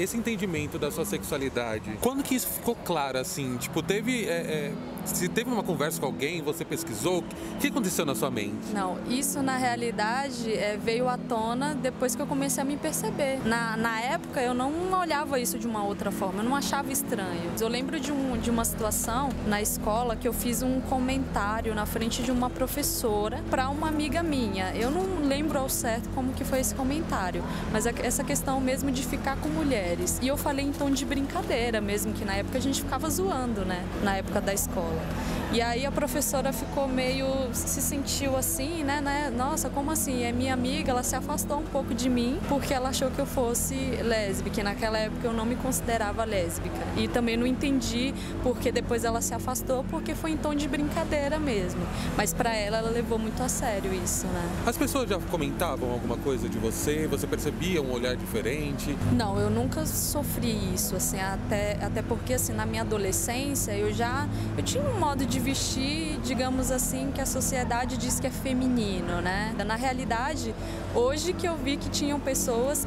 esse entendimento da sua sexualidade, quando que isso ficou claro, assim? Tipo, se teve uma conversa com alguém, você pesquisou, o que aconteceu na sua mente? Não, isso na realidade veio à tona depois que eu comecei a me perceber. Na época eu não olhava isso de uma outra forma, eu não achava estranho. Eu lembro de uma situação na escola que eu fiz um comentário na frente de uma professora para uma amiga minha. Eu não lembro ao certo como que foi esse comentário, mas essa questão mesmo de ficar com mulheres. E eu falei em tom de brincadeira mesmo, que na época a gente ficava zoando, né? Na época da escola. E aí a professora ficou meio, se sentiu assim, né? Nossa, como assim? É minha amiga, ela se afastou um pouco de mim porque ela achou que eu fosse lésbica, e naquela época eu não me considerava lésbica. E também não entendi porque depois ela se afastou, porque foi em tom de brincadeira mesmo. Mas pra ela levou muito a sério isso, né? As pessoas já comentavam alguma coisa de você? Você percebia um olhar diferente? Não, eu nunca sofri isso, assim, até porque assim, na minha adolescência eu tinha um modo de vestir, digamos assim, que a sociedade diz que é feminino, né? Na realidade, hoje que eu vi que tinham pessoas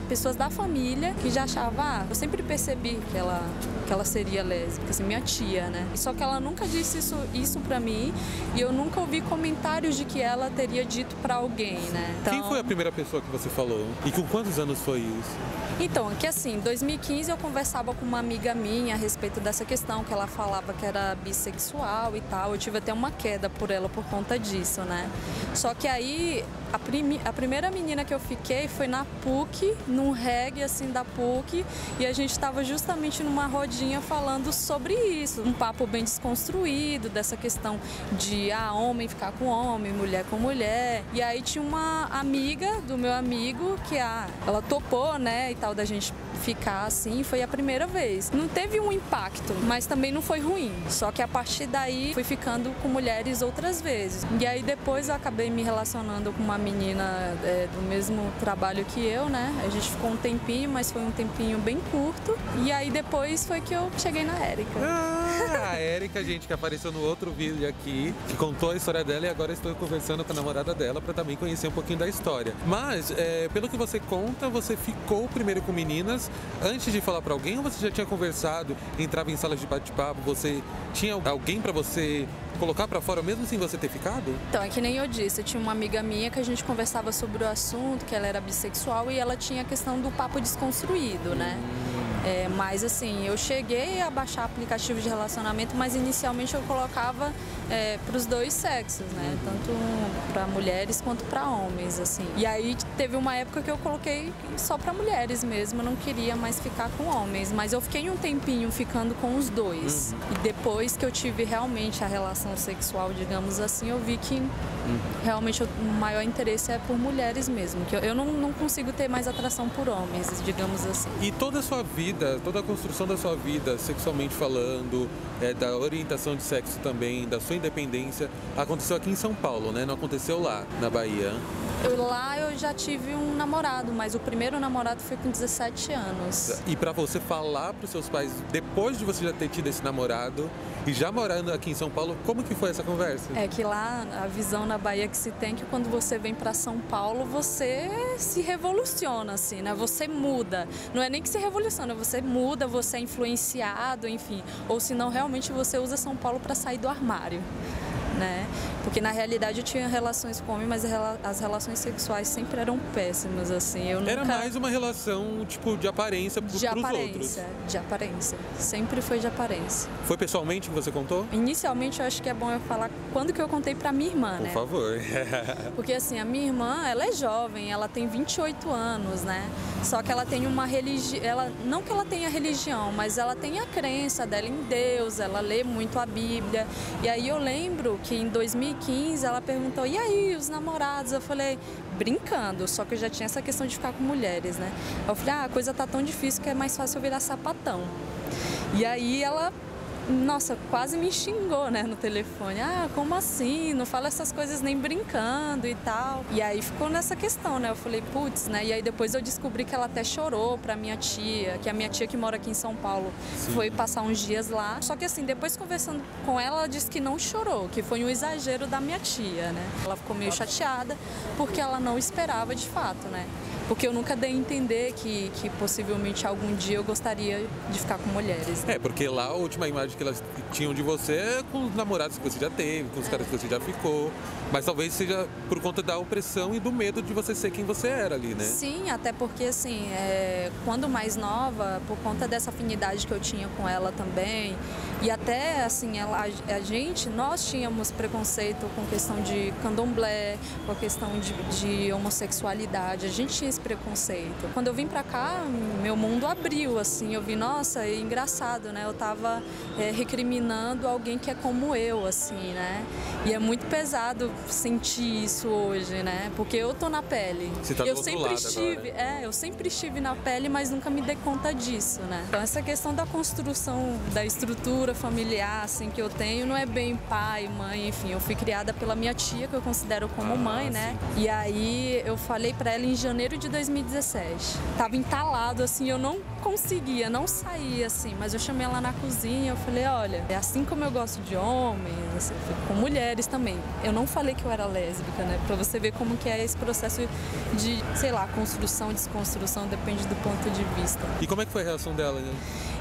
pessoas da família que já achavam, eu sempre percebi que ela seria lésbica, assim, minha tia, né? Só que ela nunca disse isso pra mim e eu nunca ouvi comentários de que ela teria dito pra alguém, né? Então... Quem foi a primeira pessoa que você falou? E com quantos anos foi isso? Então, que assim, em 2015 eu conversava com uma amiga minha a respeito dessa questão, que ela falava que era bissexual e tal. Eu tive até uma queda por ela por conta disso, né? Só que aí, a primeira menina que eu fiquei foi na PUC, num reggae assim da PUC, e a gente tava justamente numa rodinha falando sobre isso. Um papo bem desconstruído, dessa questão de homem ficar com homem, mulher com mulher. E aí tinha uma amiga do meu amigo que ela topou, né, e tal, da gente ficar assim, foi a primeira vez. Não teve um impacto, mas também não foi ruim. Só que a partir daí fui ficando com mulheres outras vezes. E aí depois eu acabei me relacionando com uma menina do mesmo trabalho que eu, né? A gente ficou um tempinho, mas foi um tempinho bem curto. E aí depois foi que eu cheguei na Érica. A Érica, gente, que apareceu no outro vídeo aqui, que contou a história dela, e agora estou conversando com a namorada dela para também conhecer um pouquinho da história. Mas, pelo que você conta, você ficou primeiro com meninas antes de falar para alguém, ou você já tinha conversado, entrava em salas de bate-papo, você tinha alguém para você colocar para fora mesmo sem você ter ficado? Então, é que nem eu disse, eu tinha uma amiga minha que a gente conversava sobre o assunto, que ela era bissexual e ela tinha a questão do papo desconstruído, né? Mas assim, eu cheguei a baixar aplicativos de relacionamento, mas inicialmente eu colocava para os dois sexos, né? Tanto para mulheres quanto para homens, assim. E aí teve uma época que eu coloquei só para mulheres mesmo, eu não queria mais ficar com homens, mas eu fiquei um tempinho ficando com os dois. E depois que eu tive realmente a relação sexual, digamos assim, eu vi que realmente o maior interesse é por mulheres mesmo, que eu não consigo ter mais atração por homens, digamos assim. E toda a sua vida, toda a construção da sua vida, sexualmente falando, da orientação de sexo também, da sua independência, aconteceu aqui em São Paulo, né? Não aconteceu lá, na Bahia. Lá eu já tive um namorado, mas o primeiro namorado foi com 17 anos. E pra você falar pros seus pais, depois de você já ter tido esse namorado e já morando aqui em São Paulo, como que foi essa conversa? É que lá a visão na Bahia que se tem é que quando você vem pra São Paulo, você se revoluciona, assim, né? Você muda. Não é nem que se revoluciona, você muda, você é influenciado, enfim. Ou senão realmente você usa São Paulo pra sair do armário, né? Porque na realidade eu tinha relações com homem, mas as relações sexuais sempre eram péssimas, assim. Eu nunca... Era mais uma relação, tipo, de aparência pros outros. De aparência. Sempre foi de aparência. Foi pessoalmente que você contou? Inicialmente eu acho que é bom eu falar quando que eu contei pra minha irmã, né? Por favor. Porque assim, a minha irmã, ela é jovem, ela tem 28 anos, né? Só que ela tem uma religião, não que ela tenha religião, mas ela tem a crença dela em Deus, ela lê muito a Bíblia. E aí eu lembro que em 2015 ela perguntou, e aí, os namorados? Eu falei, brincando, só que eu já tinha essa questão de ficar com mulheres, né? Eu falei, a coisa tá tão difícil que é mais fácil eu virar sapatão. E aí ela... Nossa, quase me xingou, né, no telefone. Como assim? Não fala essas coisas nem brincando e tal. E aí ficou nessa questão, né? Eu falei, putz, né? E aí depois eu descobri que ela até chorou pra minha tia, que a minha tia que mora aqui em São Paulo foi passar uns dias lá. Só que assim, depois conversando com ela, ela disse que não chorou, que foi um exagero da minha tia, né? Ela ficou meio chateada porque ela não esperava de fato, né? Porque eu nunca dei a entender que possivelmente algum dia eu gostaria de ficar com mulheres. Porque lá a última imagem que elas tinham de você é com os namorados que você já teve, com os caras que você já ficou. Mas talvez seja por conta da opressão e do medo de você ser quem você era ali, né? Sim, até porque assim, quando mais nova, por conta dessa afinidade que eu tinha com ela também, e até assim, nós tínhamos preconceito com questão de candomblé, com a questão de homossexualidade, a gente tinha esse preconceito. Quando eu vim pra cá, meu mundo abriu, assim, eu vi, nossa, é engraçado, né? Eu tava recriminando alguém que é como eu, assim, né? E é muito pesado sentir isso hoje, né? Porque eu tô na pele. Você tá do outro lado agora. Eu sempre estive na pele, mas nunca me dei conta disso, né? Então essa questão da construção da estrutura familiar, assim, que eu tenho, não é bem pai, mãe, enfim, eu fui criada pela minha tia, que eu considero como mãe, né? Sim. E aí eu falei pra ela em janeiro de 2017. Tava entalado, assim, eu não conseguia, não saía, assim, mas eu chamei ela na cozinha, eu falei, olha, é assim como eu gosto de homens, assim, com mulheres também. Eu não falei que eu era lésbica, né? Pra você ver como que é esse processo de, sei lá, construção, desconstrução, depende do ponto de vista. E como é que foi a reação dela, né?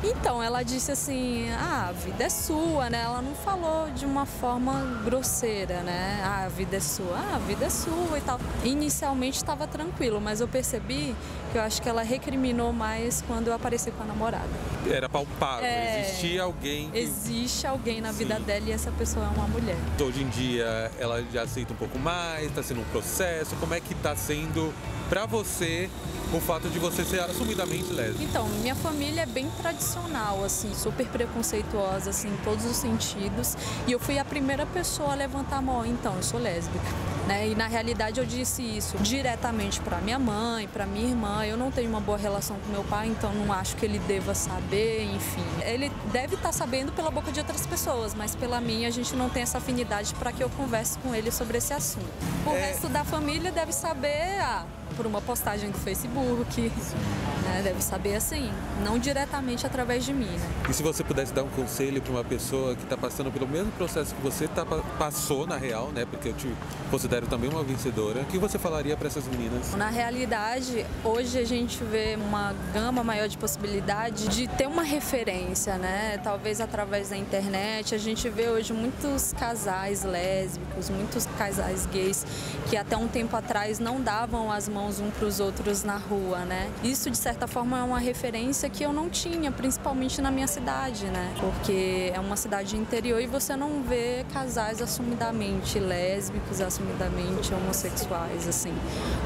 Então, ela disse assim, a vida é sua, né? Ela não falou de uma forma grosseira, né? A vida é sua, a vida é sua e tal. Inicialmente estava tranquilo, mas eu percebi que eu acho que ela recriminou mais quando eu apareci com a namorada. Era palpável, existia alguém que... Existe alguém na vida dela e essa pessoa é uma mulher. Hoje em dia ela já aceita um pouco mais, tá sendo um processo, como é que tá sendo pra você o fato de você ser assumidamente lésbica? Então, minha família é bem tradicional, assim, super preconceituosa, assim, em todos os sentidos. E eu fui a primeira pessoa a levantar a mão, então, eu sou lésbica, né? E na realidade eu disse isso diretamente pra minha mãe, pra minha irmã. Eu não tenho uma boa relação com meu pai, então não acho que ele deva saber, enfim. Ele deve estar sabendo pela boca de outras pessoas, mas pela minha a gente não tem essa afinidade para que eu converse com ele sobre esse assunto. O resto da família deve saber, por uma postagem do Facebook, né? Deve saber assim, não diretamente através de mim, né? E se você pudesse dar um conselho para uma pessoa que está passando pelo mesmo processo que você passou na real, né? Porque eu te considero também uma vencedora, o que você falaria para essas meninas? Na realidade, hoje a gente vê uma gama maior de possibilidade de ter uma referência, né? Talvez através da internet, a gente vê hoje muitos casais lésbicos, muitos casais gays que até um tempo atrás não davam as mãos um para os outros na rua, né? Isso, de certa forma, é uma referência que eu não tinha, principalmente na minha cidade, né? Porque é uma cidade interior e você não vê casais assumidamente lésbicos, assumidamente homossexuais, assim.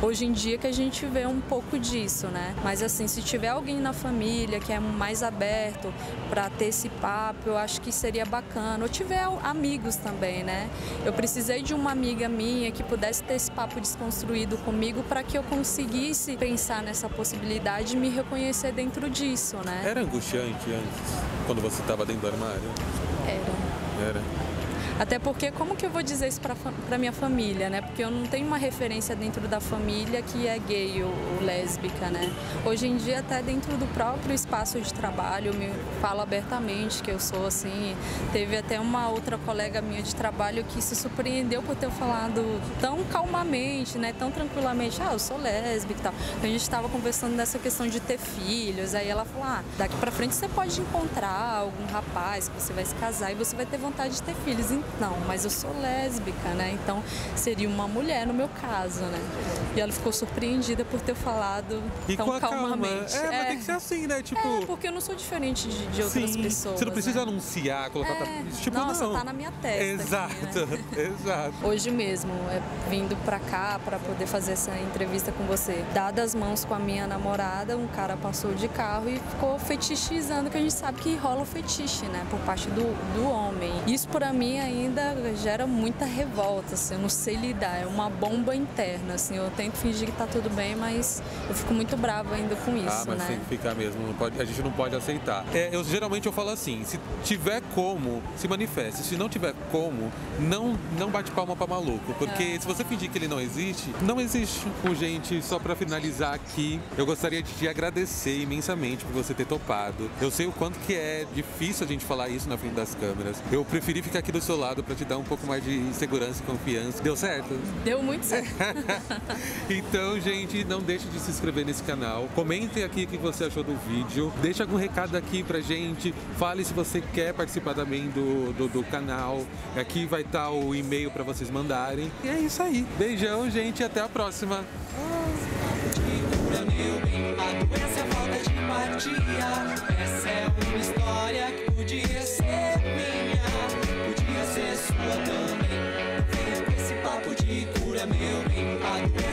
Hoje em dia que a gente vê um pouco disso, né? Mas, assim, se tiver alguém na família que é mais aberto para ter esse papo, eu acho que seria bacana. Ou tiver amigos também, né? Eu precisei de uma amiga minha que pudesse ter esse papo desconstruído comigo para que eu conseguisse pensar nessa possibilidade e me reconhecer dentro disso, né? Era angustiante antes, quando você estava dentro do armário? Era. Até porque, como que eu vou dizer isso pra minha família, né? Porque eu não tenho uma referência dentro da família que é gay ou lésbica, né? Hoje em dia, até dentro do próprio espaço de trabalho, eu me falo abertamente que eu sou assim. Teve até uma outra colega minha de trabalho que se surpreendeu por ter falado tão calmamente, né? Tão tranquilamente, eu sou lésbica e tal. A gente estava conversando nessa questão de ter filhos, aí ela falou, daqui pra frente você pode encontrar algum rapaz que você vai se casar e você vai ter vontade de ter filhos. Não, mas eu sou lésbica, né? Então seria uma mulher no meu caso, né? E ela ficou surpreendida por ter falado tão calmamente. Mas tem que ser assim, né? Tipo... porque eu não sou diferente de outras pessoas. Você não precisa né? anunciar, colocar... Tipo, nossa, não. tá na minha testa. Exato, aqui, né? Exato. Hoje mesmo, vindo pra cá pra poder fazer essa entrevista com você, dadas as mãos com a minha namorada, um cara passou de carro e ficou fetichizando, que a gente sabe que rola o fetiche, né? Por parte do homem. Isso pra mim ainda gera muita revolta, assim, eu não sei lidar, é uma bomba interna, assim, eu tento fingir que tá tudo bem, mas eu fico muito brava ainda com isso, mas né? tem que ficar mesmo, a gente não pode aceitar. Geralmente eu falo assim, se tiver como, se manifeste, se não tiver como, não bate palma pra maluco, porque se você fingir que ele não existe. Gente, só pra finalizar aqui, eu gostaria de te agradecer imensamente por você ter topado. Eu sei o quanto que é difícil a gente falar isso na frente das câmeras. Eu preferi ficar aqui do seu lado lado pra te dar um pouco mais de segurança e confiança. Deu certo? Deu muito certo. Então, gente, não deixe de se inscrever nesse canal. Comentem aqui o que você achou do vídeo. Deixa algum recado aqui pra gente. Fale se você quer participar também do canal. Aqui vai estar o e-mail pra vocês mandarem. E é isso aí. Beijão, gente, e até a próxima. Essa é uma história que podia ser minha, podia ser sua também. Venha com esse papo de cura, meu bem.